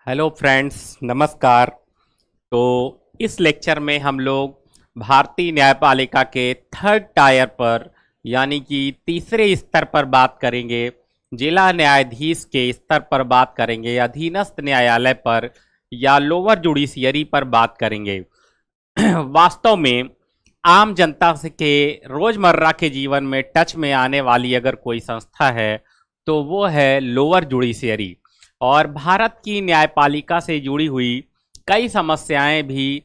Hello friends, नमस्कार। तो इस लेक्चर में हम लोग भारतीय न्यायपालिका के थर्ड टायर पर यानी कि तीसरे स्तर पर बात करेंगे। जिला न्यायाधीश के स्तर पर बात करेंगे, अधीनस्थ न्यायालय पर या लोअर जुडिशियरी पर बात करेंगे। वास्तव में आम जनता से के रोजमर्रा के जीवन में टच में आने वाली अगर कोई संस्था है तो वो है लोअर जुडिशियरी। और भारत की न्यायपालिका से जुड़ी हुई कई समस्याएं भी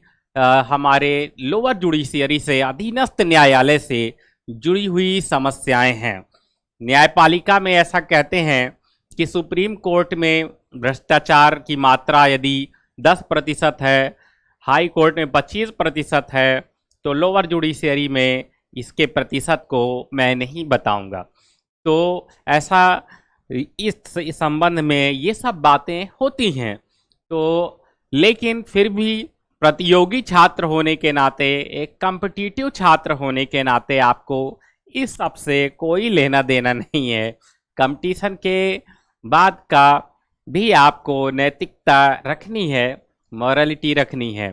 हमारे लोअर जुडिशियरी से अधीनस्थ न्यायालय से जुड़ी हुई समस्याएं हैं। न्यायपालिका में ऐसा कहते हैं कि सुप्रीम कोर्ट में भ्रष्टाचार की मात्रा यदि 10% है, हाई कोर्ट में 25% है, तो लोअर जुडिशियरी में इसके प्रतिशत को मैं नहीं बताऊंगा। तो ऐसा इस संबंध में ये सब बातें होती हैं। तो लेकिन फिर भी प्रतियोगी छात्र होने के नाते, एक कॉम्पिटिटिव छात्र होने के नाते आपको इस सब से कोई लेना देना नहीं है। कंपटीशन के बाद का भी आपको नैतिकता रखनी है, मॉरलिटी रखनी है।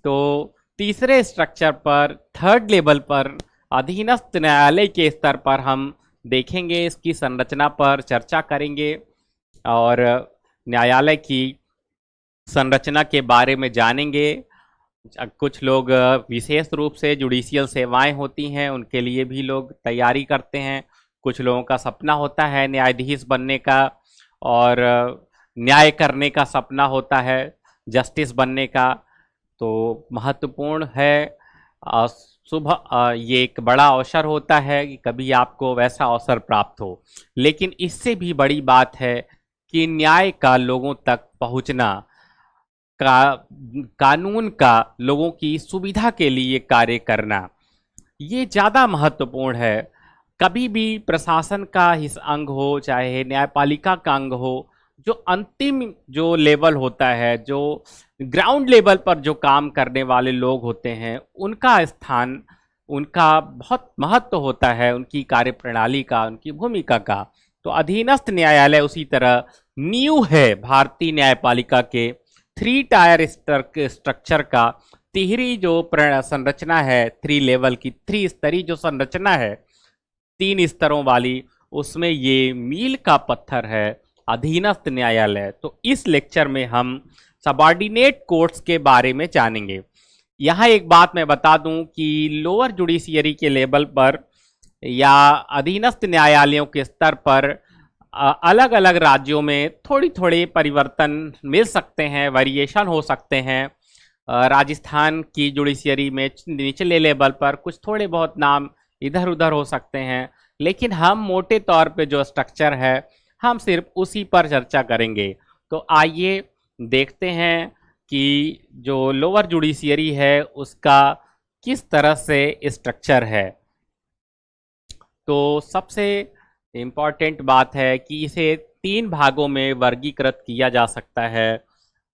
तो तीसरे स्ट्रक्चर पर, थर्ड लेवल पर, अधीनस्थ न्यायालय के स्तर पर हम देखेंगे, इसकी संरचना पर चर्चा करेंगे और न्यायालय की संरचना के बारे में जानेंगे। कुछ लोग विशेष रूप से जुडिशियल सेवाएं होती हैं, उनके लिए भी लोग तैयारी करते हैं। कुछ लोगों का सपना होता है न्यायाधीश बनने का, और न्याय करने का सपना होता है, जस्टिस बनने का। तो महत्वपूर्ण है। सुबह ये एक बड़ा अवसर होता है कि कभी आपको वैसा अवसर प्राप्त हो। लेकिन इससे भी बड़ी बात है कि न्याय का लोगों तक पहुंचना, का कानून का लोगों की सुविधा के लिए कार्य करना, ये ज़्यादा महत्वपूर्ण है। कभी भी प्रशासन का हिस्सा अंग हो, चाहे न्यायपालिका का अंग हो, जो अंतिम जो लेवल होता है, जो ग्राउंड लेवल पर जो काम करने वाले लोग होते हैं, उनका स्थान, उनका बहुत महत्व होता है, उनकी कार्यप्रणाली का, उनकी भूमिका का। तो अधीनस्थ न्यायालय उसी तरह नींव है भारतीय न्यायपालिका के थ्री टायर स्ट्रक्चर का। तिहरी जो संरचना है, थ्री लेवल की, थ्री स्तरीय जो संरचना है, तीन स्तरों वाली, उसमें ये मील का पत्थर है अधीनस्थ न्यायालय। तो इस लेक्चर में हम सबॉर्डिनेट कोर्ट्स के बारे में जानेंगे। यहाँ एक बात मैं बता दूं कि लोअर जुडिशियरी के लेवल पर या अधीनस्थ न्यायालयों के स्तर पर अलग अलग राज्यों में थोड़ी थोड़ी परिवर्तन मिल सकते हैं, वेरिएशन हो सकते हैं। राजस्थान की जुडिशियरी में निचले लेवल पर कुछ थोड़े बहुत नाम इधर उधर हो सकते हैं, लेकिन हम मोटे तौर पे जो स्ट्रक्चर है, हम सिर्फ उसी पर चर्चा करेंगे। तो आइए देखते हैं कि जो लोअर जुडिशियरी है उसका किस तरह से स्ट्रक्चर है। तो सबसे इम्पॉर्टेंट बात है कि इसे तीन भागों में वर्गीकृत किया जा सकता है।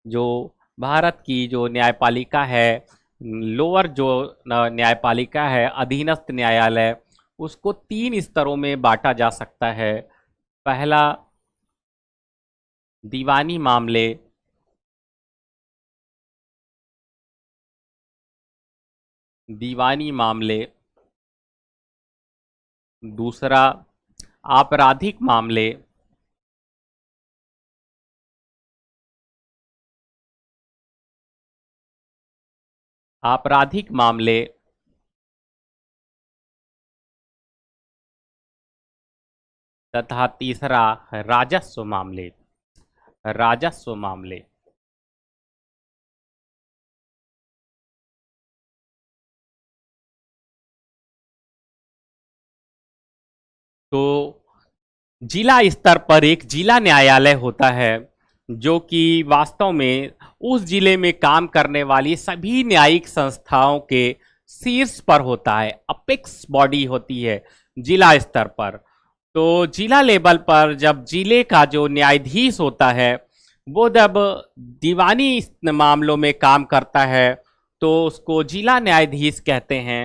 जो भारत की जो न्यायपालिका है, लोअर जो न्यायपालिका है, अधीनस्थ न्यायालय, उसको तीन स्तरों में बांटा जा सकता है। पहला, दीवानी मामले। दीवानी मामले। दूसरा, आपराधिक मामले। आपराधिक मामले। तथा तीसरा, राजस्व मामले। राजस्व मामले। तो जिला स्तर पर एक जिला न्यायालय होता है, जो कि वास्तव में उस जिले में काम करने वाली सभी न्यायिक संस्थाओं के शीर्ष पर होता है, अपेक्स बॉडी होती है जिला स्तर पर। तो जिला लेवल पर जब जिले का जो न्यायाधीश होता है, वो जब दीवानी मामलों में काम करता है, तो उसको जिला न्यायाधीश कहते हैं।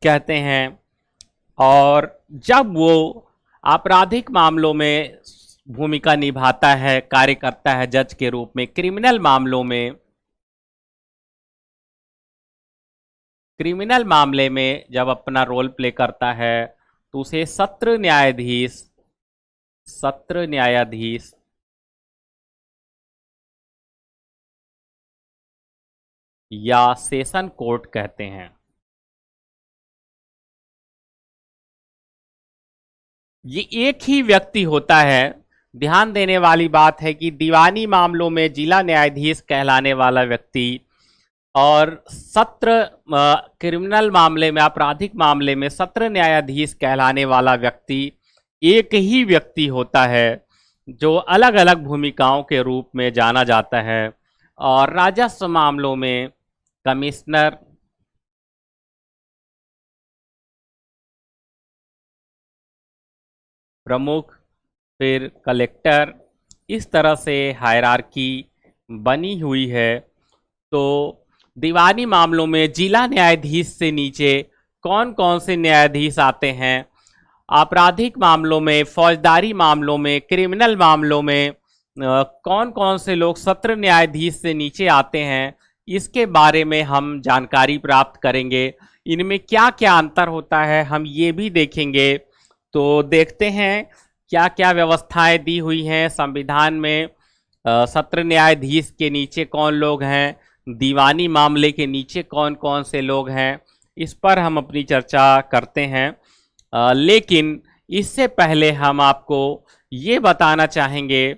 कहते हैं। और जब वो आपराधिक मामलों में भूमिका निभाता है, कार्य करता है जज के रूप में, क्रिमिनल मामले में जब अपना रोल प्ले करता है तो उसे सत्र न्यायाधीश या सेशन कोर्ट कहते हैं। ये एक ही व्यक्ति होता है। ध्यान देने वाली बात है कि दीवानी मामलों में जिला न्यायाधीश कहलाने वाला व्यक्ति और क्रिमिनल मामले में, आपराधिक मामले में सत्र न्यायाधीश कहलाने वाला व्यक्ति एक ही व्यक्ति होता है, जो अलग अलग भूमिकाओं के रूप में जाना जाता है। और राजस्व मामलों में कमिश्नर, प्रमुख, फिर कलेक्टर, इस तरह से हायरार्की बनी हुई है। तो दीवानी मामलों में जिला न्यायाधीश से नीचे कौन कौन से न्यायाधीश आते हैं, आपराधिक मामलों में, फौजदारी मामलों में, क्रिमिनल मामलों में कौन कौन से लोग सत्र न्यायाधीश से नीचे आते हैं, इसके बारे में हम जानकारी प्राप्त करेंगे। इनमें क्या क्या अंतर होता है हम ये भी देखेंगे। तो देखते हैं क्या क्या व्यवस्थाएं दी हुई हैं संविधान में। सत्र न्यायाधीश के नीचे कौन लोग हैं, दीवानी मामले के नीचे कौन कौन से लोग हैं, इस पर हम अपनी चर्चा करते हैं। लेकिन इससे पहले हम आपको ये बताना चाहेंगे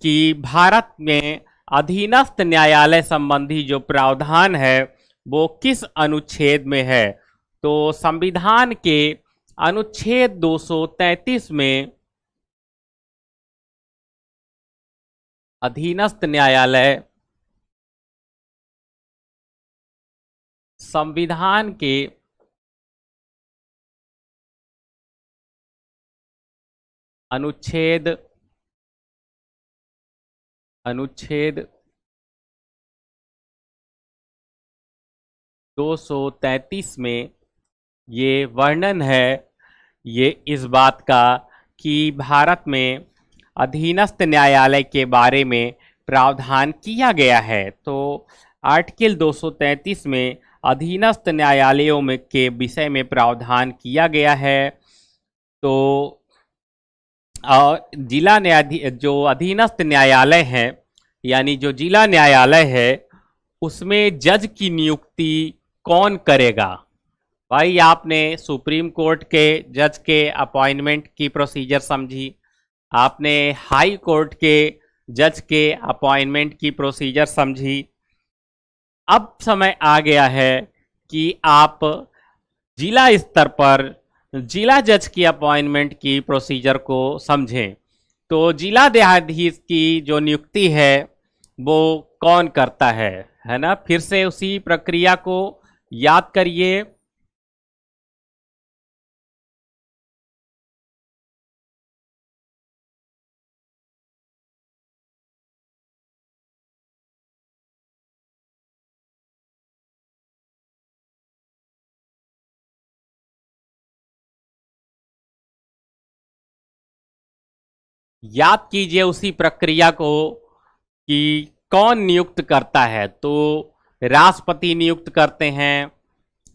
कि भारत में अधीनस्थ न्यायालय संबंधी जो प्रावधान है वो किस अनुच्छेद में है। तो संविधान के अनुच्छेद 233 में अधीनस्थ न्यायालय, संविधान के अनुच्छेद 233 में ये वर्णन है, ये इस बात का कि भारत में अधीनस्थ न्यायालय के बारे में प्रावधान किया गया है। तो आर्टिकल 233 में अधीनस्थ न्यायालयों में के विषय में प्रावधान किया गया है। तो जिला न्यायाधीश, जो अधीनस्थ न्यायालय है यानी जो जिला न्यायालय है, उसमें जज की नियुक्ति कौन करेगा। भाई आपने सुप्रीम कोर्ट के जज के अपॉइंटमेंट की प्रोसीजर समझी, आपने हाई कोर्ट के जज के अपॉइंटमेंट की प्रोसीजर समझी। अब समय आ गया है कि आप जिला स्तर पर जिला जज की अपॉइंटमेंट की प्रोसीजर को समझें। तो जिला न्यायाधीश की जो नियुक्ति है वो कौन करता है ना। फिर से उसी प्रक्रिया को याद करिए। याद कीजिए उसी प्रक्रिया को कि कौन नियुक्त करता है। तो राष्ट्रपति नियुक्त करते हैं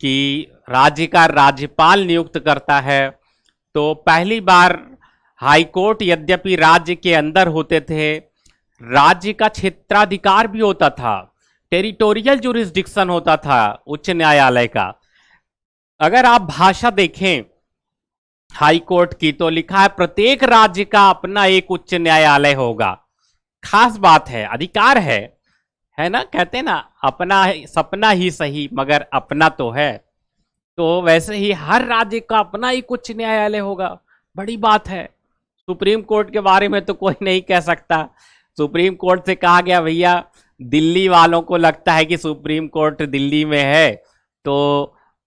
कि राज्य का राज्यपाल नियुक्त करता है। तो पहली बार हाई कोर्ट यद्यपि राज्य के अंदर होते थे, राज्य का क्षेत्राधिकार भी होता था, टेरिटोरियल जुरिस्डिक्शन होता था उच्च न्यायालय का। अगर आप भाषा देखें हाई कोर्ट की तो लिखा है प्रत्येक राज्य का अपना एक उच्च न्यायालय होगा। खास बात है, अधिकार है ना, कहते हैं ना अपना सपना ही सही मगर अपना तो है। तो वैसे ही हर राज्य का अपना एक उच्च न्यायालय होगा, बड़ी बात है। सुप्रीम कोर्ट के बारे में तो कोई नहीं कह सकता। सुप्रीम कोर्ट से कहा गया भैया दिल्ली वालों को लगता है कि सुप्रीम कोर्ट दिल्ली में है तो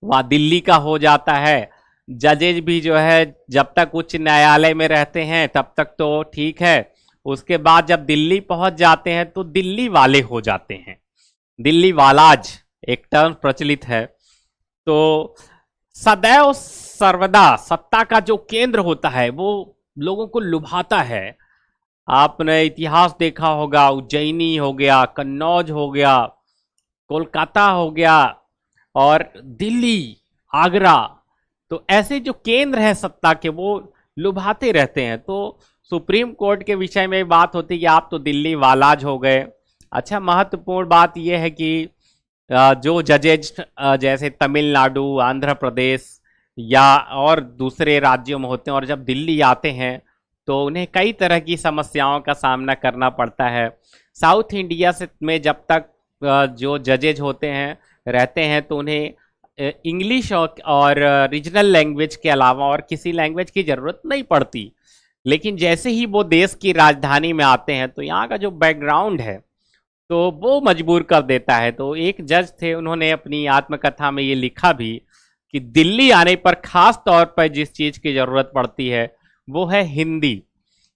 वहाँ दिल्ली का हो जाता है। जजेज भी जो है जब तक उच्च न्यायालय में रहते हैं तब तक तो ठीक है, उसके बाद जब दिल्ली पहुंच जाते हैं तो दिल्ली वाले हो जाते हैं। दिल्ली वालाज एक टर्म प्रचलित है। तो सदैव सर्वदा सत्ता का जो केंद्र होता है वो लोगों को लुभाता है। आपने इतिहास देखा होगा, उज्जैनी हो गया, कन्नौज हो गया, कोलकाता हो गया और दिल्ली, आगरा, तो ऐसे जो केंद्र हैं सत्ता के वो लुभाते रहते हैं। तो सुप्रीम कोर्ट के विषय में बात होती है कि आप तो दिल्ली वालाज हो गए। अच्छा, महत्वपूर्ण बात यह है कि जो जजेज जैसे तमिलनाडु, आंध्र प्रदेश या और दूसरे राज्यों में होते हैं और जब दिल्ली आते हैं तो उन्हें कई तरह की समस्याओं का सामना करना पड़ता है। साउथ इंडिया से में जब तक जो जजेज होते हैं रहते हैं तो उन्हें इंग्लिश और रीजनल लैंग्वेज के अलावा और किसी लैंग्वेज की ज़रूरत नहीं पड़ती। लेकिन जैसे ही वो देश की राजधानी में आते हैं तो यहाँ का जो बैकग्राउंड है तो वो मजबूर कर देता है। तो एक जज थे, उन्होंने अपनी आत्मकथा में ये लिखा भी कि दिल्ली आने पर खास तौर पर जिस चीज़ की ज़रूरत पड़ती है वो है हिंदी,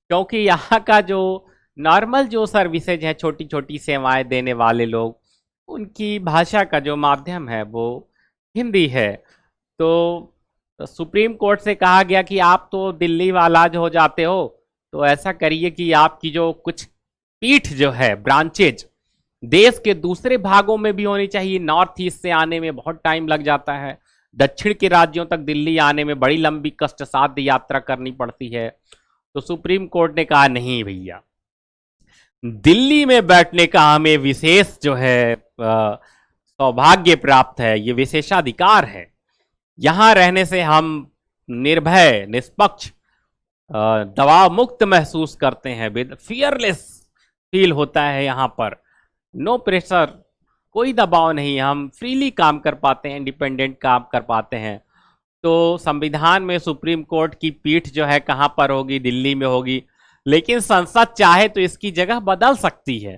क्योंकि यहाँ का जो नॉर्मल जो सर्विसेज है, छोटी छोटी सेवाएं देने वाले लोग, उनकी भाषा का जो माध्यम है वो हिंदी है। तो सुप्रीम कोर्ट से कहा गया कि आप तो दिल्ली वाला जो हो जाते हो, तो ऐसा करिए कि आपकी जो कुछ पीठ जो है, ब्रांचेज, देश के दूसरे भागों में भी होनी चाहिए। नॉर्थ ईस्ट से आने में बहुत टाइम लग जाता है, दक्षिण के राज्यों तक दिल्ली आने में बड़ी लंबी कष्टसाध्य यात्रा करनी पड़ती है। तो सुप्रीम कोर्ट ने कहा नहीं भैया, दिल्ली में बैठने का हमें विशेष जो है सौभाग्य प्राप्त है, ये विशेषाधिकार है। यहां रहने से हम निर्भय, निष्पक्ष, दबाव मुक्त महसूस करते हैं, विद फियरलेस फील होता है यहाँ पर। नो प्रेशर, कोई दबाव नहीं, हम फ्रीली काम कर पाते हैं, इंडिपेंडेंट काम कर पाते हैं। तो संविधान में सुप्रीम कोर्ट की पीठ जो है कहाँ पर होगी? दिल्ली में होगी। लेकिन संसद चाहे तो इसकी जगह बदल सकती है।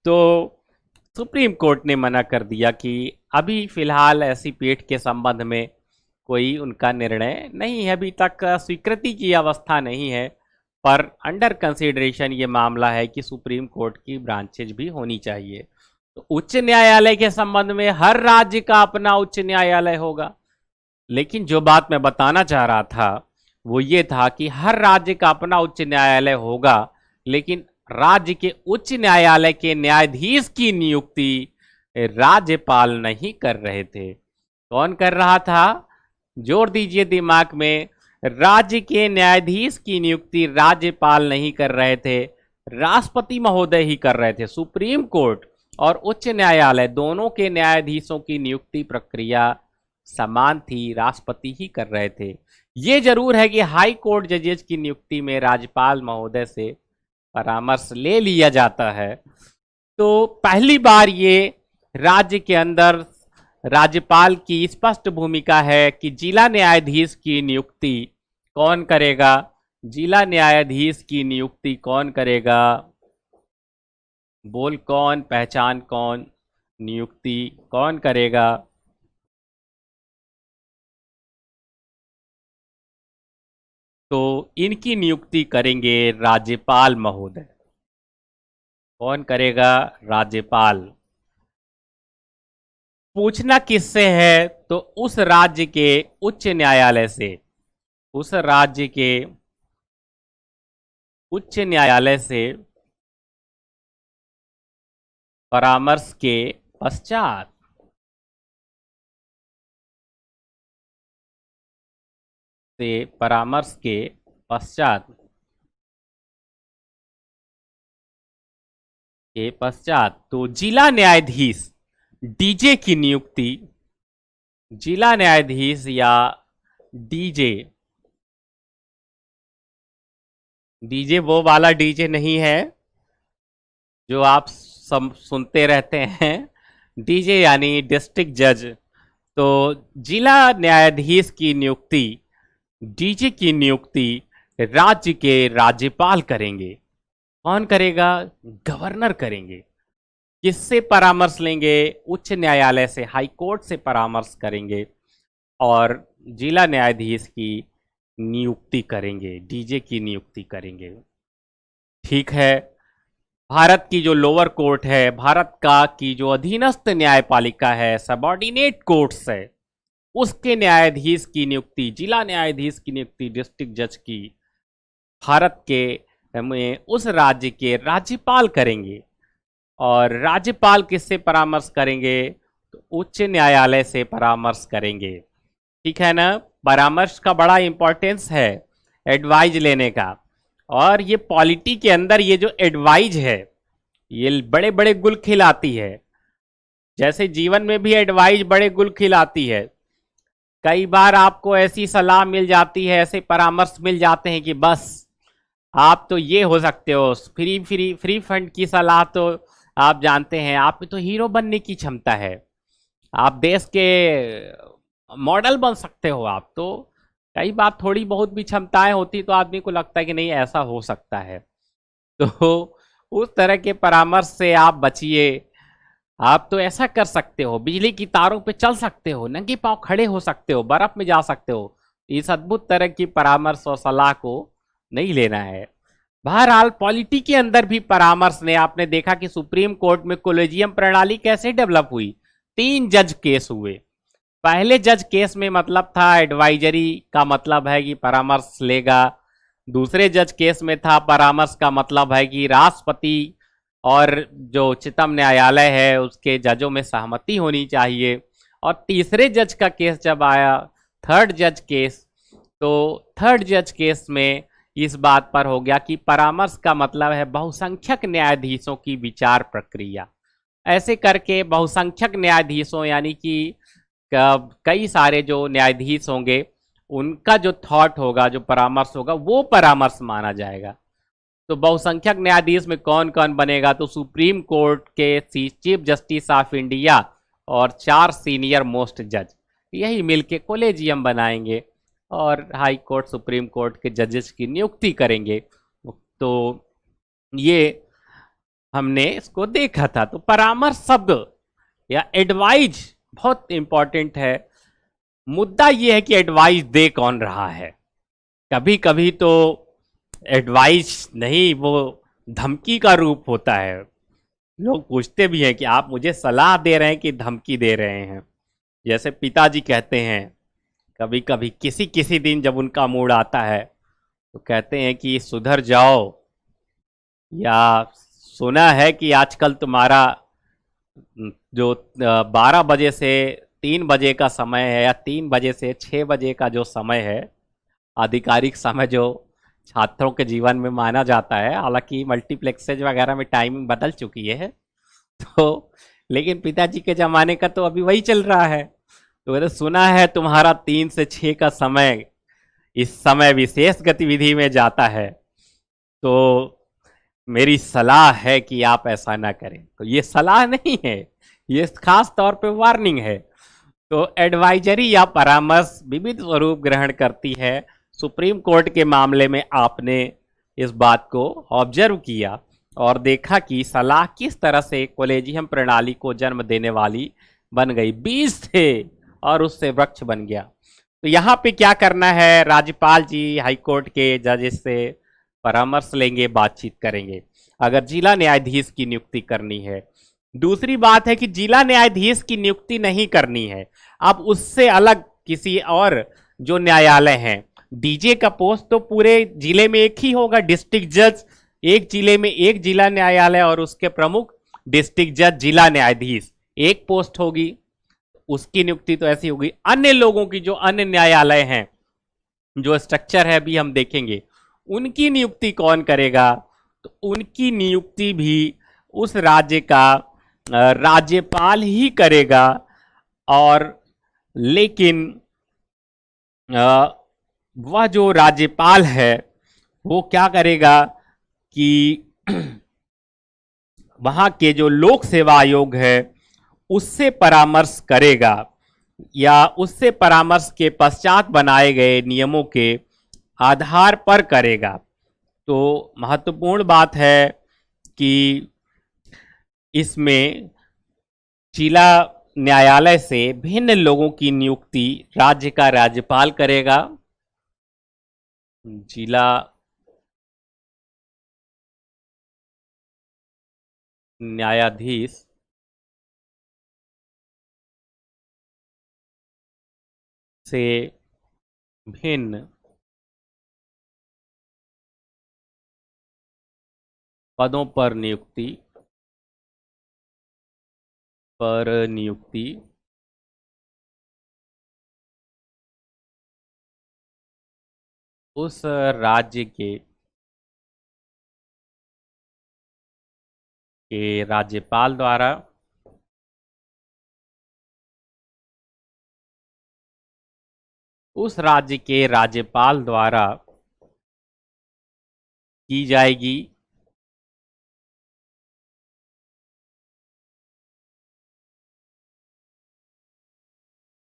तो सुप्रीम कोर्ट ने मना कर दिया कि अभी फिलहाल ऐसी पीठ के संबंध में कोई उनका निर्णय नहीं है, अभी तक स्वीकृति की अवस्था नहीं है। पर अंडर कंसिडरेशन ये मामला है कि सुप्रीम कोर्ट की ब्रांचेज भी होनी चाहिए। तो उच्च न्यायालय के संबंध में हर राज्य का अपना उच्च न्यायालय होगा। लेकिन जो बात मैं बताना चाह रहा था वो ये था कि हर राज्य का अपना उच्च न्यायालय होगा, लेकिन राज्य के उच्च न्यायालय के न्यायाधीश की नियुक्ति राज्यपाल नहीं कर रहे थे। कौन कर रहा था? जोर दीजिए दिमाग में। राज्य के न्यायाधीश की नियुक्ति राज्यपाल नहीं कर रहे थे, राष्ट्रपति महोदय ही कर रहे थे। सुप्रीम कोर्ट और उच्च न्यायालय दोनों के न्यायाधीशों की नियुक्ति प्रक्रिया समान थी, राष्ट्रपति ही कर रहे थे। ये जरूर है कि हाई कोर्ट जजेस की नियुक्ति में राज्यपाल महोदय से परामर्श ले लिया जाता है। तो पहली बार ये राज्य के अंदर राज्यपाल की स्पष्ट भूमिका है कि जिला न्यायाधीश की नियुक्ति कौन करेगा? जिला न्यायाधीश की नियुक्ति कौन करेगा? बोल कौन, पहचान कौन, नियुक्ति कौन करेगा? तो इनकी नियुक्ति करेंगे राज्यपाल महोदय। कौन करेगा? राज्यपाल। पूछना किससे है? तो उस राज्य के उच्च न्यायालय से। उस राज्य के उच्च न्यायालय से परामर्श के पश्चात। से परामर्श के पश्चात तो जिला न्यायाधीश डीजे की नियुक्ति, जिला न्यायाधीश या डीजे, डीजे वो वाला डीजे नहीं है जो आप सुनते रहते हैं, डीजे यानी डिस्ट्रिक्ट जज। तो जिला न्यायाधीश की नियुक्ति, डीजे की नियुक्ति राज्य के राज्यपाल करेंगे। कौन करेगा? गवर्नर करेंगे। किससे परामर्श लेंगे? उच्च न्यायालय से, हाई कोर्ट से परामर्श करेंगे और जिला न्यायाधीश की नियुक्ति करेंगे, डीजे की नियुक्ति करेंगे। ठीक है, भारत की जो लोअर कोर्ट है, भारत का की जो अधीनस्थ न्यायपालिका है, सबॉर्डिनेट कोर्ट्स है, उसके न्यायाधीश की नियुक्ति, जिला न्यायाधीश की नियुक्ति डिस्ट्रिक्ट जज की भारत के में उस राज्य के राज्यपाल करेंगे। और राज्यपाल किससे परामर्श करेंगे? तो उच्च न्यायालय से परामर्श करेंगे। ठीक है ना? परामर्श का बड़ा इंपॉर्टेंस है एडवाइज लेने का। और ये पॉलिटी के अंदर ये जो एडवाइज है ये बड़े बड़े गुल खिलाती है। जैसे जीवन में भी एडवाइज बड़े गुल खिलाती है। कई बार आपको ऐसी सलाह मिल जाती है, ऐसे परामर्श मिल जाते हैं कि बस आप तो ये हो सकते हो। फ्री फ्री फ्री फंड की सलाह तो आप जानते हैं, आप में तो हीरो बनने की क्षमता है, आप देश के मॉडल बन सकते हो। आप तो कई बार थोड़ी बहुत भी क्षमताएं होती तो आदमी को लगता है कि नहीं ऐसा हो सकता है। तो उस तरह के परामर्श से आप बचिए। आप तो ऐसा कर सकते हो, बिजली की तारों पे चल सकते हो, नंगे पांव खड़े हो सकते हो, बर्फ में जा सकते हो। इस अद्भुत तरह की परामर्श और सलाह को नहीं लेना है। बहरहाल पॉलिटी के अंदर भी परामर्श ने, आपने देखा कि सुप्रीम कोर्ट में कोलेजियम प्रणाली कैसे डेवलप हुई। 3 जज केस हुए। पहले जज केस में मतलब था एडवाइजरी का मतलब है कि परामर्श लेगा। दूसरे जज केस में था परामर्श का मतलब है कि राष्ट्रपति और जो उच्चतम न्यायालय है उसके जजों में सहमति होनी चाहिए। और तीसरे जज का केस जब आया, थर्ड जज केस, तो थर्ड जज केस में इस बात पर हो गया कि परामर्श का मतलब है बहुसंख्यक न्यायाधीशों की विचार प्रक्रिया। ऐसे करके बहुसंख्यक न्यायाधीशों यानी कि कई सारे जो न्यायाधीश होंगे उनका जो थॉट होगा, जो परामर्श होगा, वो परामर्श माना जाएगा। तो बहुसंख्यक न्यायाधीश में कौन कौन बनेगा? तो सुप्रीम कोर्ट के चीफ जस्टिस ऑफ इंडिया और 4 सीनियर मोस्ट जज, यही मिलके कोलेजियम बनाएंगे और हाई कोर्ट सुप्रीम कोर्ट के जजेस की नियुक्ति करेंगे। तो ये हमने इसको देखा था। तो परामर्श शब्द या एडवाइज बहुत इंपॉर्टेंट है। मुद्दा यह है कि एडवाइस दे कौन रहा है। कभी कभी तो एडवाइस नहीं, वो धमकी का रूप होता है। लोग पूछते भी हैं कि आप मुझे सलाह दे रहे हैं कि धमकी दे रहे हैं। जैसे पिताजी कहते हैं कभी कभी, किसी किसी दिन जब उनका मूड आता है तो कहते हैं कि सुधर जाओ, या सुना है कि आजकल तुम्हारा जो 12 बजे से 3 बजे का समय है या 3 बजे से 6 बजे का जो समय है, आधिकारिक समय जो छात्रों के जीवन में माना जाता है, हालांकि मल्टीप्लेक्सेज वगैरह में टाइमिंग बदल चुकी है, तो लेकिन पिताजी के जमाने का तो अभी वही चल रहा है। तो मैंने सुना है तुम्हारा 3 से 6 का समय इस समय विशेष गतिविधि में जाता है, तो मेरी सलाह है कि आप ऐसा ना करें। तो ये सलाह नहीं है, ये खास तौर पे वार्निंग है। तो एडवाइजरी या परामर्श विविध स्वरूप ग्रहण करती है। सुप्रीम कोर्ट के मामले में आपने इस बात को ऑब्जर्व किया और देखा कि सलाह किस तरह से कोलेजियम प्रणाली को जन्म देने वाली बन गई। बीज थे और उससे वृक्ष बन गया। तो यहाँ पे क्या करना है? राज्यपाल जी हाईकोर्ट के जजेस से परामर्श लेंगे, बातचीत करेंगे अगर जिला न्यायाधीश की नियुक्ति करनी है। दूसरी बात है कि जिला न्यायाधीश की नियुक्ति नहीं करनी है, अब उससे अलग किसी और जो न्यायालय हैं, डीजे का पोस्ट तो पूरे जिले में एक ही होगा, डिस्ट्रिक्ट जज एक जिले में एक जिला न्यायालय और उसके प्रमुख डिस्ट्रिक्ट जज जिला न्यायाधीश एक पोस्ट होगी, उसकी नियुक्ति तो ऐसी होगी। अन्य लोगों की जो अन्य न्यायालय हैं, जो स्ट्रक्चर है भी हम देखेंगे, उनकी नियुक्ति कौन करेगा? तो उनकी नियुक्ति भी उस राज्य का राज्यपाल ही करेगा। और लेकिन वह जो राज्यपाल है वो क्या करेगा कि वहां के जो लोक सेवा आयोग है उससे परामर्श करेगा या उससे परामर्श के पश्चात बनाए गए नियमों के आधार पर करेगा। तो महत्वपूर्ण बात है कि इसमें जिला न्यायालय से भिन्न लोगों की नियुक्ति राज्य का राज्यपाल करेगा। जिला न्यायाधीश से भिन्न पदों पर नियुक्ति उस राज्य के राज्यपाल द्वारा की जाएगी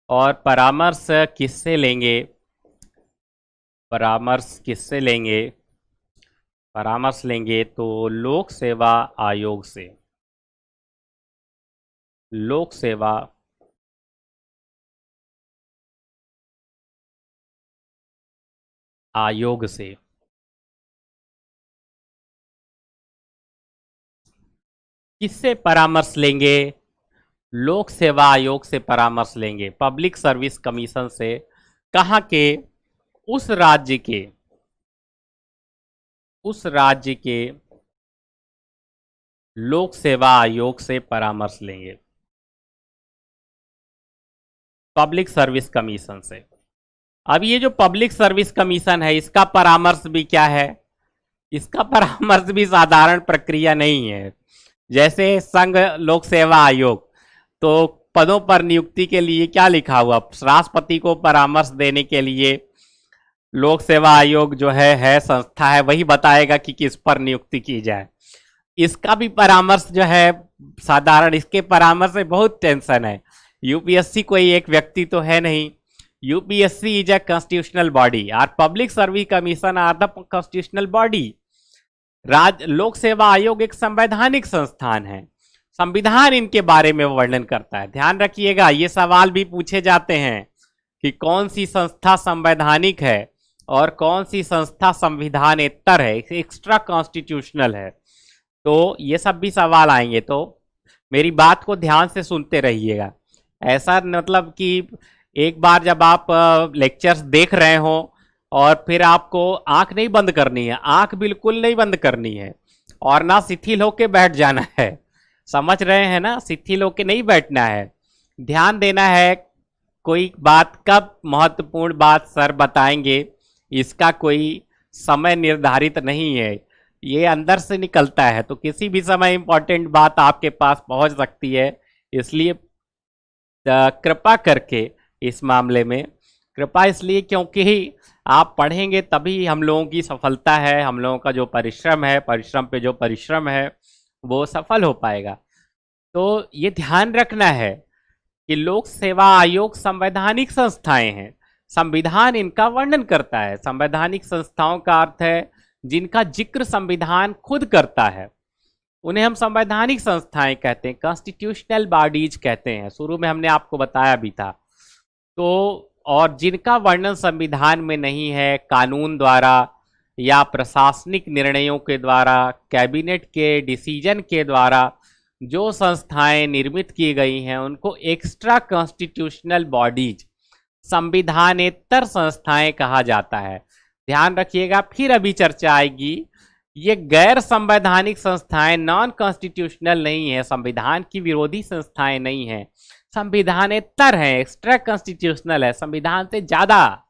और परामर्श किससे लेंगे? परामर्श लेंगे तो लोक सेवा आयोग से। लोक सेवा आयोग से। किससे परामर्श लेंगे? लोक सेवा आयोग से परामर्श लेंगे, पब्लिक सर्विस कमीशन से। कहाँ के? उस राज्य के लोक सेवा आयोग से परामर्श लेंगे, पब्लिक सर्विस कमीशन से। अब ये जो पब्लिक सर्विस कमीशन है, इसका परामर्श भी क्या है? इसका परामर्श भी साधारण प्रक्रिया नहीं है। जैसे संघ लोक सेवा आयोग, तो पदों पर नियुक्ति के लिए क्या लिखा हुआ? राष्ट्रपति को परामर्श देने के लिए लोक सेवा आयोग जो है संस्था है, वही बताएगा कि किस पर नियुक्ति की जाए। इसका भी परामर्श जो है साधारण, इसके परामर्श से बहुत टेंशन है। यूपीएससी कोई एक व्यक्ति तो है नहीं। UPSC is a constitutional body और public service commission are the constitutional body. लोक सेवा आयोग एक संवैधानिक संस्थान है, संविधान इनके बारे में वर्णन करता है। ध्यान रखिएगा, ये सवाल भी पूछे जाते हैं कि कौन सी संस्था संवैधानिक है और कौन सी संस्था संविधानेतर है, एक्स्ट्रा कॉन्स्टिट्यूशनल है। तो ये सब भी सवाल आएंगे, तो मेरी बात को ध्यान से सुनते रहिएगा। ऐसा मतलब कि एक बार जब आप लेक्चर्स देख रहे हो और फिर आपको आंख नहीं बंद करनी है, आंख बिल्कुल नहीं बंद करनी है, और ना शिथिल होके बैठ जाना है। समझ रहे हैं ना? शिथिल होके नहीं बैठना है, ध्यान देना है। कोई बात कब महत्वपूर्ण बात सर बताएंगे, इसका कोई समय निर्धारित नहीं है, ये अंदर से निकलता है। तो किसी भी समय इंपॉर्टेंट बात आपके पास पहुंच सकती है। इसलिए कृपा करके इस मामले में, कृपा इसलिए क्योंकि आप पढ़ेंगे तभी हम लोगों की सफलता है, हम लोगों का जो परिश्रम है, परिश्रम पे जो परिश्रम है वो सफल हो पाएगा। तो ये ध्यान रखना है कि लोक सेवा आयोग संवैधानिक संस्थाएं हैं, संविधान इनका वर्णन करता है। संवैधानिक संस्थाओं का अर्थ है जिनका जिक्र संविधान खुद करता है, उन्हें हम संवैधानिक संस्थाएं कहते हैं, कॉन्स्टिट्यूशनल बॉडीज कहते हैं। शुरू में हमने आपको बताया भी था। तो और जिनका वर्णन संविधान में नहीं है, कानून द्वारा या प्रशासनिक निर्णयों के द्वारा, कैबिनेट के डिसीजन के द्वारा जो संस्थाएं निर्मित की गई हैं, उनको एक्स्ट्रा कॉन्स्टिट्यूशनल बॉडीज, संविधानेतर संस्थाएं कहा जाता है। ध्यान रखिएगा, फिर अभी चर्चा आएगी। ये गैर संवैधानिक संस्थाएं, नॉन कॉन्स्टिट्यूशनल नहीं है, संविधान की विरोधी संस्थाएं नहीं है, संविधानेतर है, एक्स्ट्रा कॉन्स्टिट्यूशनल है, संविधान से ज्यादा,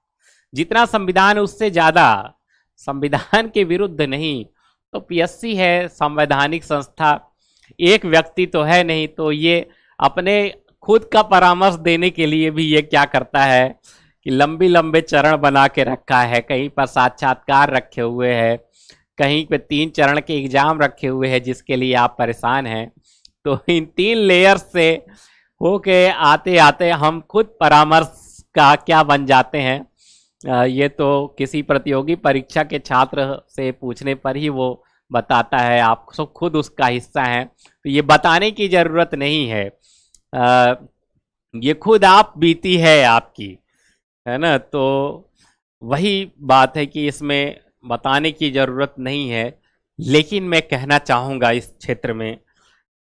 जितना संविधान उससे ज्यादा, संविधान के विरुद्ध नहीं। तो पीएससी है संवैधानिक संस्था, एक व्यक्ति तो है नहीं। तो ये अपने खुद का परामर्श देने के लिए भी ये क्या करता है कि लंबी लंबे चरण बना के रखा है। कहीं पर साक्षात्कार रखे हुए हैं, कहीं पे 3 चरण के एग्जाम रखे हुए हैं, जिसके लिए आप परेशान हैं। तो इन 3 लेयर्स से होके आते आते हम खुद परामर्श का क्या बन जाते हैं। ये तो किसी प्रतियोगी परीक्षा के छात्र से पूछने पर ही वो बताता है, आप सब खुद उसका हिस्सा हैं, तो ये बताने की जरूरत नहीं है। ये खुद आप बीती है आपकी, है ना? तो वही बात है कि इसमें बताने की जरूरत नहीं है। लेकिन मैं कहना चाहूँगा इस क्षेत्र में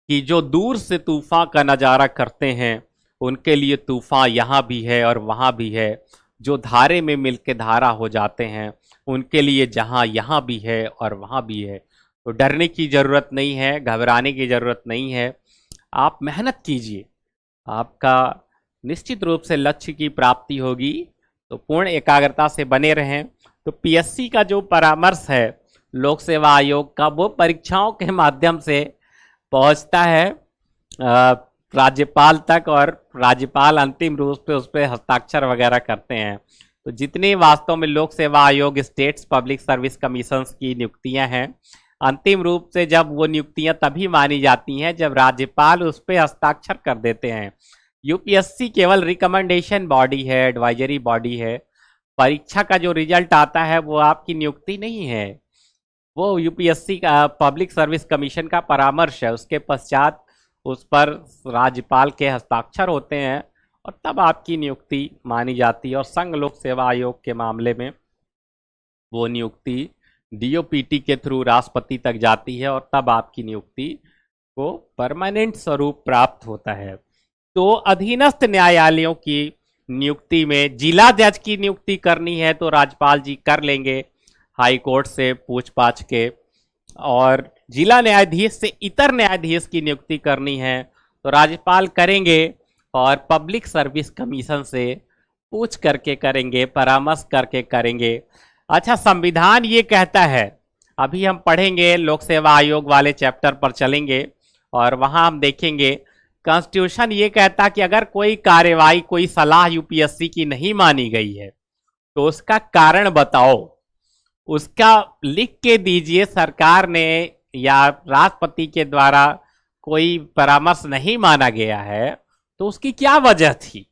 कि जो दूर से तूफान का नज़ारा करते हैं उनके लिए तूफान यहाँ भी है और वहाँ भी है। जो धारे में मिलके धारा हो जाते हैं, उनके लिए जहाँ यहाँ भी है और वहाँ भी है। तो डरने की ज़रूरत नहीं है, घबराने की ज़रूरत नहीं है। आप मेहनत कीजिए, आपका निश्चित रूप से लक्ष्य की प्राप्ति होगी। तो पूर्ण एकाग्रता से बने रहें। तो पीएससी का जो परामर्श है लोक सेवा आयोग का, वो परीक्षाओं के माध्यम से पहुंचता है राज्यपाल तक, और राज्यपाल अंतिम रूप से उस पर हस्ताक्षर वगैरह करते हैं। तो जितनी वास्तव में लोक सेवा आयोग, स्टेट्स पब्लिक सर्विस कमीशन की नियुक्तियां हैं, अंतिम रूप से जब वो नियुक्तियां तभी मानी जाती हैं जब राज्यपाल उस पर हस्ताक्षर कर देते हैं। यूपीएससी केवल रिकमेंडेशन बॉडी है, एडवाइजरी बॉडी है। परीक्षा का जो रिजल्ट आता है वो आपकी नियुक्ति नहीं है, वो यूपीएससी का पब्लिक सर्विस कमीशन का परामर्श है। उसके पश्चात उस पर राज्यपाल के हस्ताक्षर होते हैं और तब आपकी नियुक्ति मानी जाती है। और संघ लोक सेवा आयोग के मामले में वो नियुक्ति डीओपीटी के थ्रू राष्ट्रपति तक जाती है और तब आपकी नियुक्ति को परमानेंट स्वरूप प्राप्त होता है। तो अधीनस्थ न्यायालयों की नियुक्ति में जिला जज की नियुक्ति करनी है तो राज्यपाल जी कर लेंगे हाई कोर्ट से पूछ पाछ के, और जिला न्यायाधीश से इतर न्यायाधीश की नियुक्ति करनी है तो राज्यपाल करेंगे, और पब्लिक सर्विस कमीशन से पूछ करके करेंगे, परामर्श करके करेंगे। अच्छा, संविधान ये कहता है, अभी हम पढ़ेंगे लोक सेवा आयोग वाले चैप्टर पर चलेंगे और वहां हम देखेंगे कॉन्स्टिट्यूशन ये कहता कि अगर कोई कार्यवाही, कोई सलाह यूपीएससी की नहीं मानी गई है तो उसका कारण बताओ, उसका लिख के दीजिए। सरकार ने या राष्ट्रपति के द्वारा कोई परामर्श नहीं माना गया है तो उसकी क्या वजह थी।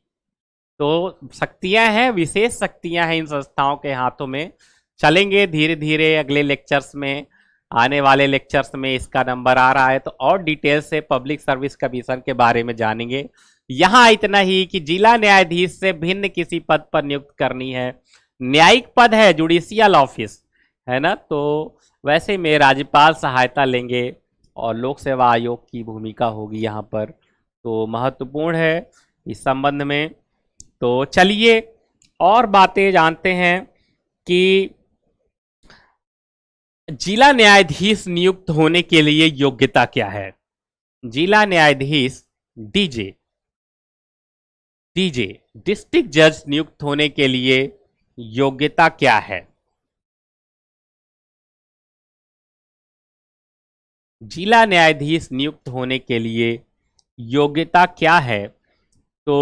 तो शक्तियां हैं, विशेष शक्तियां हैं इन संस्थाओं के हाथों में। चलेंगे धीरे धीरे अगले लेक्चर्स में, आने वाले लेक्चर्स में इसका नंबर आ रहा है तो और डिटेल से पब्लिक सर्विस कमीशन के बारे में जानेंगे। यहाँ इतना ही कि जिला न्यायाधीश से भिन्न किसी पद पर नियुक्त करनी है, न्यायिक पद है, जुडिशियल ऑफिस है ना, तो वैसे में राज्यपाल सहायता लेंगे और लोक सेवा आयोग की भूमिका होगी यहाँ पर। तो महत्वपूर्ण है इस संबंध में। तो चलिए और बातें जानते हैं कि जिला न्यायाधीश नियुक्त होने के लिए योग्यता क्या है। जिला न्यायाधीश डीजे डीजे डिस्ट्रिक्ट जज नियुक्त होने के लिए योग्यता क्या है। जिला न्यायाधीश नियुक्त होने के लिए योग्यता क्या है। तो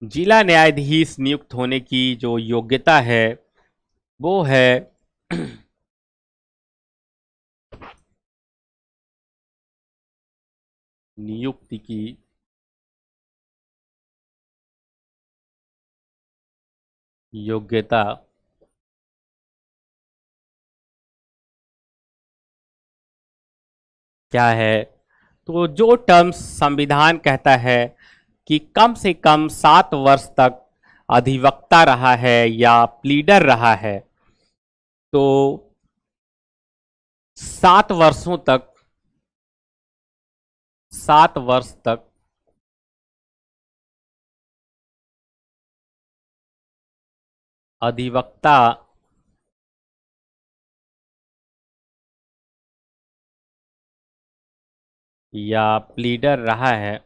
जिला न्यायाधीश नियुक्त होने की जो योग्यता है वो है नियुक्ति की योग्यता क्या है। तो जो टर्म्स संविधान कहता है कि कम से कम 7 वर्ष तक अधिवक्ता रहा है या प्लीडर रहा है, तो 7 वर्षों तक 7 वर्ष तक अधिवक्ता या प्लीडर रहा है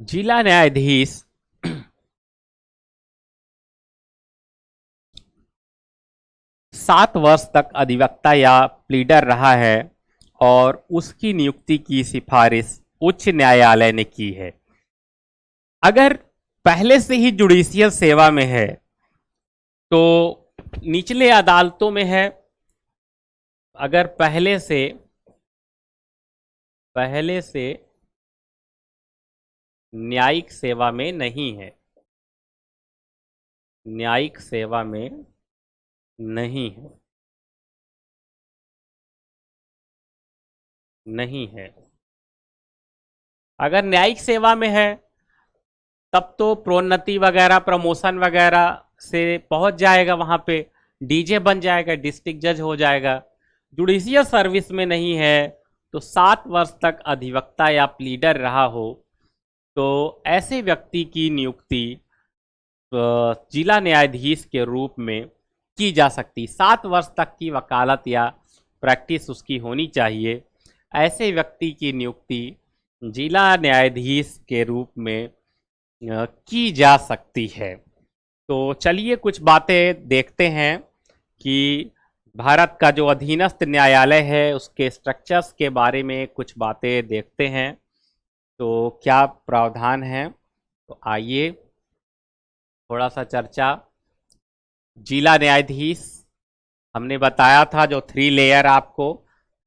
जिला न्यायाधीश 7 वर्ष तक अधिवक्ता या प्लीडर रहा है और उसकी नियुक्ति की सिफारिश उच्च न्यायालय ने की है। अगर पहले से ही जुडिशियल सेवा में है तो निचले अदालतों में है, अगर पहले से न्यायिक सेवा में नहीं है, न्यायिक सेवा में नहीं है, नहीं है। अगर न्यायिक सेवा में है तब तो प्रोन्नति वगैरह, प्रमोशन वगैरह से पहुंच जाएगा, वहां पे डीजे बन जाएगा, डिस्ट्रिक्ट जज हो जाएगा। जुडिशियल सर्विस में नहीं है तो 7 वर्ष तक अधिवक्ता या प्लीडर रहा हो तो ऐसे व्यक्ति की नियुक्ति जिला न्यायाधीश के रूप में की जा सकती। 7 वर्ष तक की वकालत या प्रैक्टिस उसकी होनी चाहिए। ऐसे व्यक्ति की नियुक्ति जिला न्यायाधीश के रूप में की जा सकती है। तो चलिए कुछ बातें देखते हैं कि भारत का जो अधीनस्थ न्यायालय है उसके स्ट्रक्चर्स के बारे में कुछ बातें देखते हैं। तो क्या प्रावधान है, तो आइए थोड़ा सा चर्चा। जिला न्यायाधीश हमने बताया था, जो 3 लेयर आपको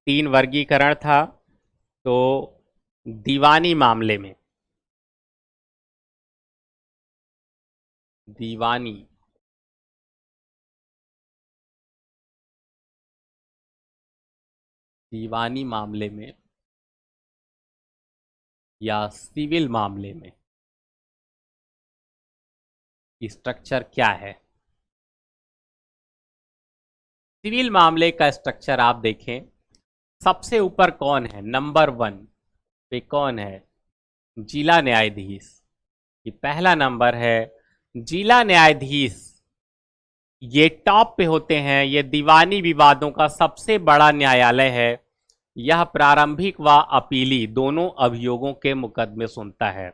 3 वर्गीकरण था। तो दीवानी मामले में दीवानी दीवानी मामले में या सिविल मामले में स्ट्रक्चर क्या है। सिविल मामले का स्ट्रक्चर आप देखें, सबसे ऊपर कौन है, नंबर 1 पे कौन है, जिला न्यायाधीश। ये पहला नंबर है जिला न्यायाधीश। ये टॉप पे होते हैं। ये दीवानी विवादों का सबसे बड़ा न्यायालय है। यह प्रारंभिक व अपीली दोनों अभियोगों के मुकदमे सुनता है।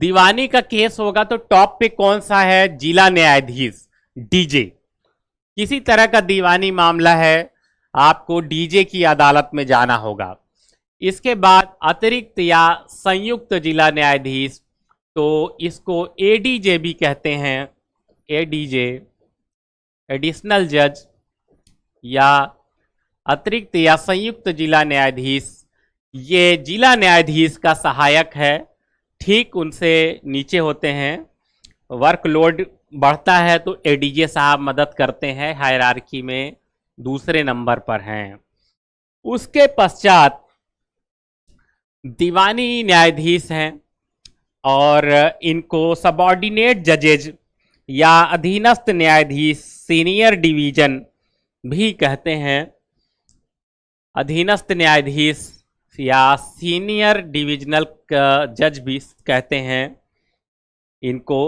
दीवानी का केस होगा तो टॉप पे कौन सा है, जिला न्यायाधीश, डीजे। किसी तरह का दीवानी मामला है, आपको डीजे की अदालत में जाना होगा। इसके बाद अतिरिक्त या संयुक्त जिला न्यायाधीश, तो इसको एडीजे भी कहते हैं। एडीजे, एडिशनल जज या अतिरिक्त या संयुक्त जिला न्यायाधीश, ये जिला न्यायाधीश का सहायक है, ठीक उनसे नीचे होते हैं। वर्कलोड बढ़ता है तो एडीजे साहब मदद करते हैं, हायरार्की में दूसरे नंबर पर हैं। उसके पश्चात दीवानी न्यायाधीश हैं और इनको सबऑर्डिनेट जजेज या अधीनस्थ न्यायाधीश, सीनियर डिवीजन भी कहते हैं। अधीनस्थ न्यायाधीश या सीनियर डिविजनल जज भी कहते हैं इनको,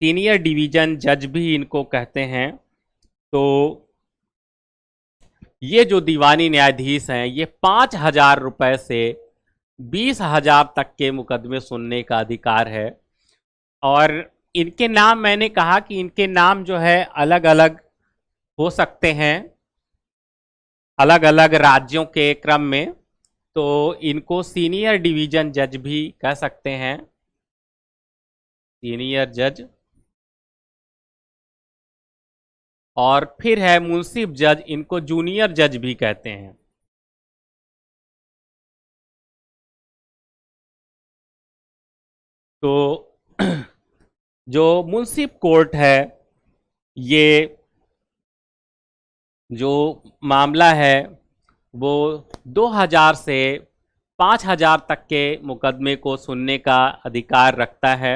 सीनियर डिवीजन जज भी इनको कहते हैं। तो ये जो दीवानी न्यायाधीश हैं, ये 5,000 रुपये से 20,000 तक के मुकदमे सुनने का अधिकार है। और इनके नाम, मैंने कहा कि इनके नाम जो है अलग अलग हो सकते हैं, अलग अलग राज्यों के क्रम में। तो इनको सीनियर डिवीजन जज भी कह सकते हैं, सीनियर जज। और फिर है मुंसिफ जज, इनको जूनियर जज भी कहते हैं। तो जो मुंसिफ कोर्ट है, ये जो मामला है वो 2,000 से 5,000 तक के मुकदमे को सुनने का अधिकार रखता है।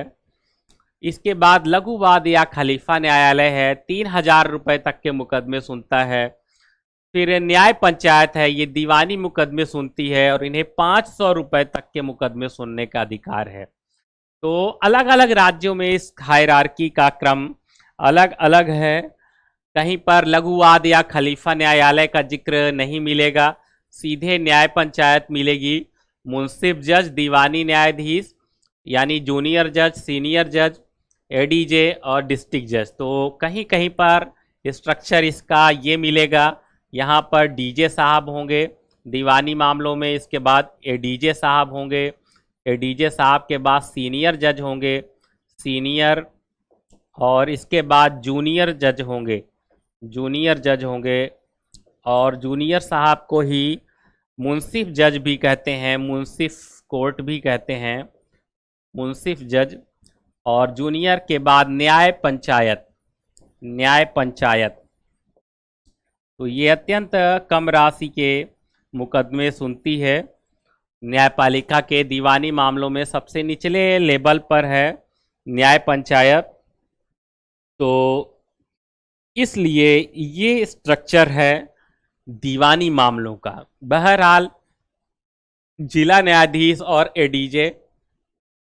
इसके बाद लघुवाद या खलीफा न्यायालय है, 3,000 रुपये तक के मुकदमे सुनता है। फिर न्याय पंचायत है, ये दीवानी मुकदमे सुनती है और इन्हें 500 रुपये तक के मुकदमे सुनने का अधिकार है। तो अलग अलग राज्यों में इस हायरार्की का क्रम अलग अलग है। कहीं पर लघुवाद या खलीफा न्यायालय का जिक्र नहीं मिलेगा, सीधे न्याय पंचायत मिलेगी। मुंसिफ जज, दीवानी न्यायाधीश यानी जूनियर जज, सीनियर जज, एडीजे और डिस्ट्रिक्ट जज। तो कहीं कहीं पर स्ट्रक्चर इसका ये मिलेगा, यहाँ पर डीजे साहब होंगे दीवानी मामलों में, इसके बाद एडीजे साहब होंगे, एडीजे साहब के बाद सीनियर जज होंगे, सीनियर, और इसके बाद जूनियर जज होंगे, जूनियर जज होंगे। और जूनियर साहब को ही मुंसिफ जज भी कहते हैं, मुंसिफ कोर्ट भी कहते हैं, मुंसिफ जज। और जूनियर के बाद न्याय पंचायत, न्याय पंचायत। तो ये अत्यंत कम राशि के मुकदमे सुनती है। न्यायपालिका के दीवानी मामलों में सबसे निचले लेवल पर है न्याय पंचायत। तो इसलिए ये स्ट्रक्चर है दीवानी मामलों का। बहरहाल जिला न्यायाधीश और एडीजे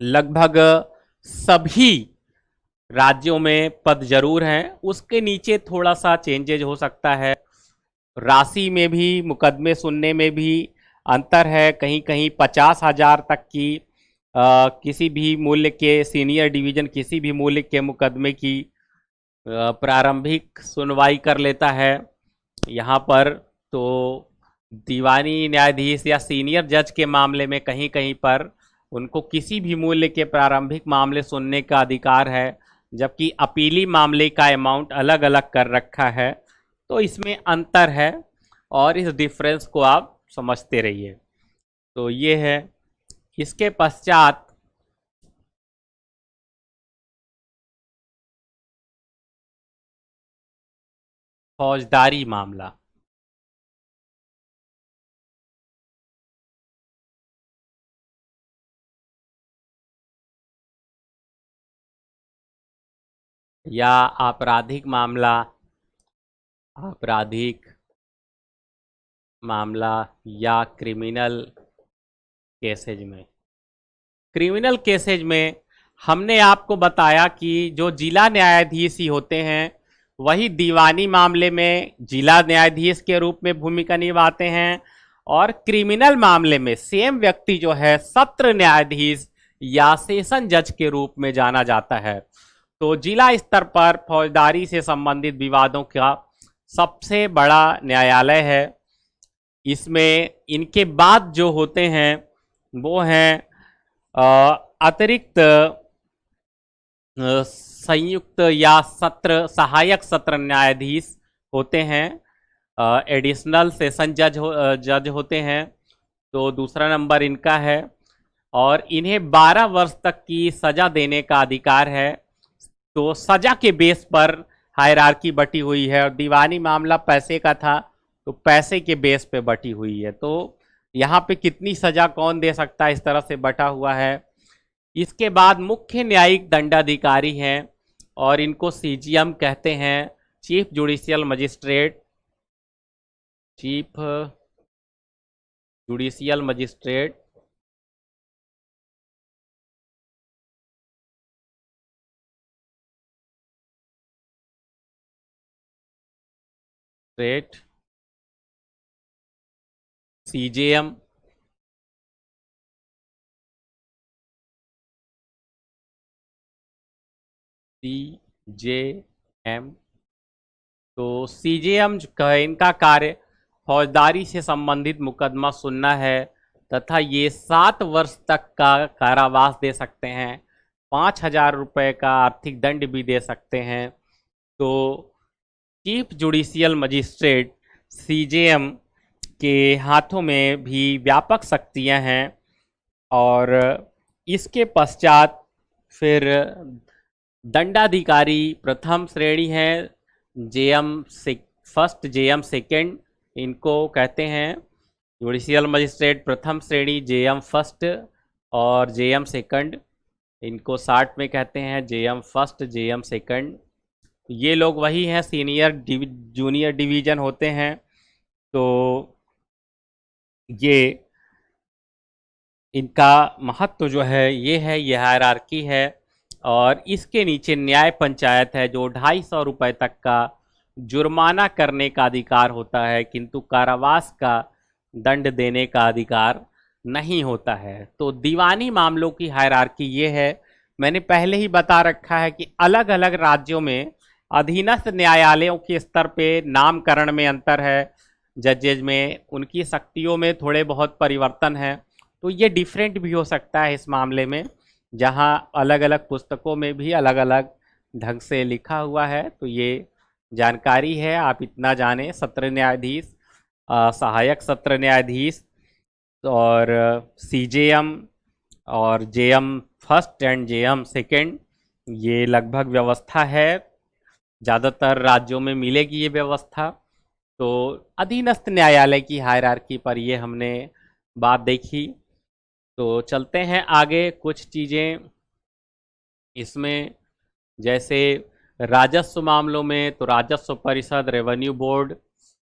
लगभग सभी राज्यों में पद जरूर हैं, उसके नीचे थोड़ा सा चेंजेज हो सकता है। राशि में भी, मुकदमे सुनने में भी अंतर है। कहीं कहीं 50,000 तक की किसी भी मूल्य के सीनियर डिवीजन किसी भी मूल्य के मुकदमे की प्रारंभिक सुनवाई कर लेता है। यहाँ पर तो दीवानी न्यायाधीश या सीनियर जज के मामले में कहीं कहीं पर उनको किसी भी मूल्य के प्रारंभिक मामले सुनने का अधिकार है, जबकि अपीली मामले का अमाउंट अलग अलग कर रखा है। तो इसमें अंतर है और इस डिफरेंस को आप समझते रहिए। तो ये है। इसके पश्चात फौजदारी मामला। या आपराधिक मामला, आपराधिक मामला या क्रिमिनल केसेज में। क्रिमिनल केसेज में हमने आपको बताया कि जो जिला न्यायाधीश ही होते हैं वही दीवानी मामले में जिला न्यायाधीश के रूप में भूमिका निभाते हैं, और क्रिमिनल मामले में सेम व्यक्ति जो है सत्र न्यायाधीश या सेशन जज के रूप में जाना जाता है। तो जिला स्तर पर फौजदारी से संबंधित विवादों का सबसे बड़ा न्यायालय है। इसमें इनके बाद जो होते हैं वो हैं अतिरिक्त संयुक्त या सत्र सहायक सत्र न्यायाधीश होते हैं, एडिशनल सेशन जज होते हैं। तो दूसरा नंबर इनका है और इन्हें 12 वर्ष तक की सजा देने का अधिकार है। तो सजा के बेस पर हायरार्की बटी हुई है, और दीवानी मामला पैसे का था तो पैसे के बेस पे बटी हुई है। तो यहाँ पे कितनी सजा कौन दे सकता है, इस तरह से बटा हुआ है। इसके बाद मुख्य न्यायिक दंडाधिकारी हैं और इनको सीजीएम कहते हैं, chief judicial magistrate. Chief judicial magistrate state CJM CJM. तो सीजेएम का इनका कार्य फौजदारी से संबंधित मुकदमा सुनना है, तथा ये 7 वर्ष तक का कारावास दे सकते हैं, 5,000 रुपये का आर्थिक दंड भी दे सकते हैं। तो चीफ जुडिशियल मजिस्ट्रेट सीजेएम के हाथों में भी व्यापक शक्तियां हैं। और इसके पश्चात फिर दंडाधिकारी प्रथम श्रेणी है, जेएम फर्स्ट, जेएम सेकेंड इनको कहते हैं। जुडिशियल मजिस्ट्रेट प्रथम श्रेणी, जेएम फर्स्ट और जेएम सेकंड, इनको 60 में कहते हैं, जेएम फर्स्ट, जेएम सेकंड। ये लोग वही हैं, सीनियर जूनियर डिवीजन होते हैं। तो ये इनका महत्व जो है ये है, ये हायरार्की है। और इसके नीचे न्याय पंचायत है, जो 250 रुपये तक का जुर्माना करने का अधिकार होता है, किंतु कारावास का दंड देने का अधिकार नहीं होता है। तो दीवानी मामलों की हायरार्की ये है। मैंने पहले ही बता रखा है कि अलग अलग राज्यों में अधीनस्थ न्यायालयों के स्तर पे नामकरण में अंतर है, जजेज में उनकी शक्तियों में थोड़े बहुत परिवर्तन है। तो ये डिफरेंट भी हो सकता है इस मामले में, जहाँ अलग अलग पुस्तकों में भी अलग अलग ढंग से लिखा हुआ है। तो ये जानकारी है, आप इतना जानें। सत्र न्यायाधीश, सहायक सत्र न्यायाधीश और सीजेएम और JM first and JM second, ये लगभग व्यवस्था है, ज़्यादातर राज्यों में मिलेगी ये व्यवस्था। तो अधीनस्थ न्यायालय की हायरार्की पर ये हमने बात देखी। तो चलते हैं आगे। कुछ चीज़ें इसमें, जैसे राजस्व मामलों में, तो राजस्व परिषद, रेवेन्यू बोर्ड,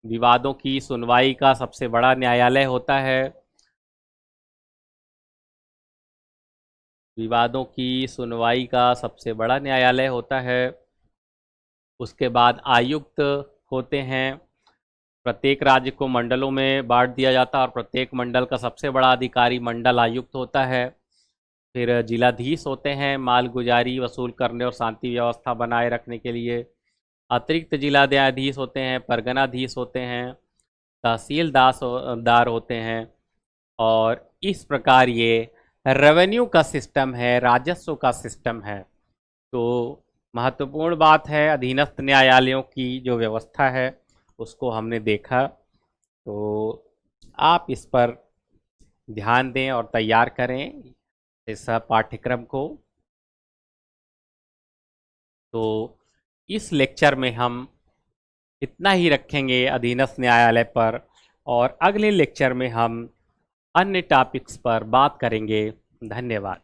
विवादों की सुनवाई का सबसे बड़ा न्यायालय होता है। विवादों की सुनवाई का सबसे बड़ा न्यायालय होता है। उसके बाद आयुक्त होते हैं। प्रत्येक राज्य को मंडलों में बांट दिया जाता है और प्रत्येक मंडल का सबसे बड़ा अधिकारी मंडल आयुक्त होता है। फिर जिलाधीश होते हैं, मालगुजारी वसूल करने और शांति व्यवस्था बनाए रखने के लिए। अतिरिक्त जिला न्यायाधीश होते हैं, परगनाधीश होते हैं, तहसीलदार होते हैं। और इस प्रकार ये रेवेन्यू का सिस्टम है, राजस्व का सिस्टम है। तो महत्वपूर्ण बात है, अधीनस्थ न्यायालयों की जो व्यवस्था है उसको हमने देखा। तो आप इस पर ध्यान दें और तैयार करें इस पाठ्यक्रम को। तो इस लेक्चर में हम इतना ही रखेंगे अधीनस्थ न्यायालय पर, और अगले लेक्चर में हम अन्य टॉपिक्स पर बात करेंगे। धन्यवाद।